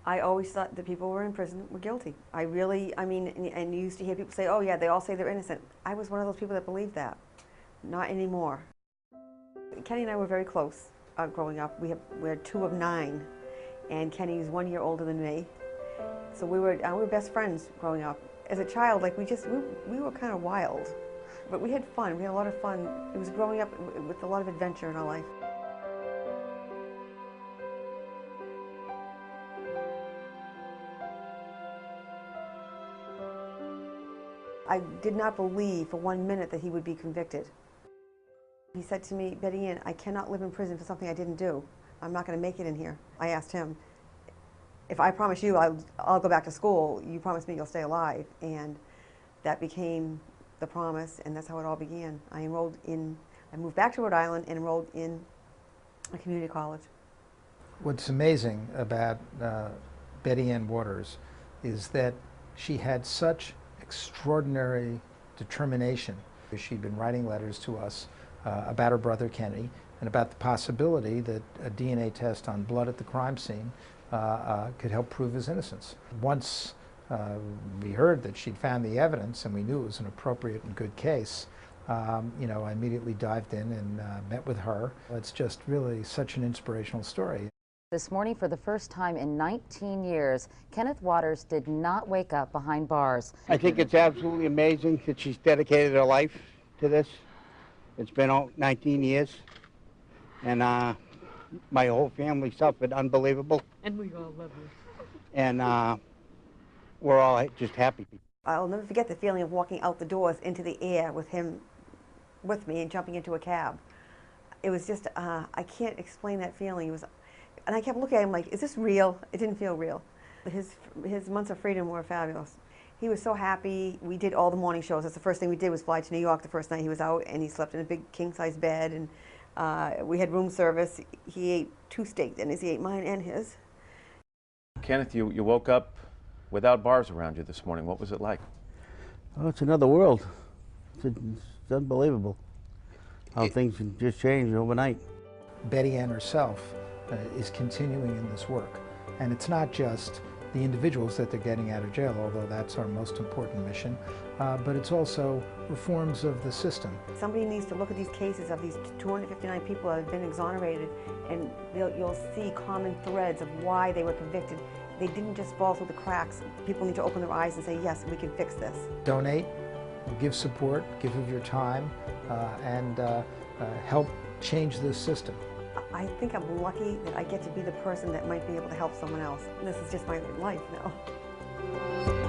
I always thought that people who were in prison were guilty. I mean, and you used to hear people say, oh yeah, they all say they're innocent. I was one of those people that believed that. Not anymore. Kenny and I were very close growing up. We're 2 of 9, and Kenny is 1 year older than me. So we were best friends growing up. As a child, like we were kind of wild, but we had fun. We had a lot of fun. It was growing up with a lot of adventure in our life. I did not believe for 1 minute that he would be convicted. He said to me, Betty Ann, I cannot live in prison for something I didn't do. I'm not going to make it in here. I asked him, if I promise you I'll go back to school, you promise me you'll stay alive. And that became the promise, and that's how it all began. I moved back to Rhode Island and enrolled in a community college. What's amazing about Betty Ann Waters is that she had such extraordinary determination. She'd been writing letters to us about her brother Kenny and about the possibility that a DNA test on blood at the crime scene could help prove his innocence. Once we heard that she'd found the evidence and we knew it was an appropriate and good case, you know, I immediately dived in and met with her. It's just really such an inspirational story. This morning, for the first time in 19 years, Kenneth Waters did not wake up behind bars. I think it's absolutely amazing that she's dedicated her life to this. It's been 19 years, and my whole family suffered unbelievable. And we all love you. And we're all just happy. I'll never forget the feeling of walking out the doors into the air with him with me and jumping into a cab. It was just, I can't explain that feeling. It was, and I kept looking at him like, is this real? It didn't feel real. His months of freedom were fabulous. He was so happy. We did all the morning shows. That's the first thing we did was fly to New York the first night he was out, and he slept in a big king-size bed, and we had room service. He ate 2 steak dinners. He ate mine and his. Kenneth, you woke up without bars around you this morning. What was it like? Oh, it's another world. It's unbelievable how things can just change overnight. Betty Ann herself is continuing in this work, and it's not just the individuals that they're getting out of jail, although that's our most important mission, but it's also reforms of the system. Somebody needs to look at these cases of these 259 people that have been exonerated, and you'll see common threads of why they were convicted. They didn't just fall through the cracks. People need to open their eyes and say, yes, we can fix this. Donate, give support, give of your time, and help change this system. I think I'm lucky that I get to be the person that might be able to help someone else. This is just my life now.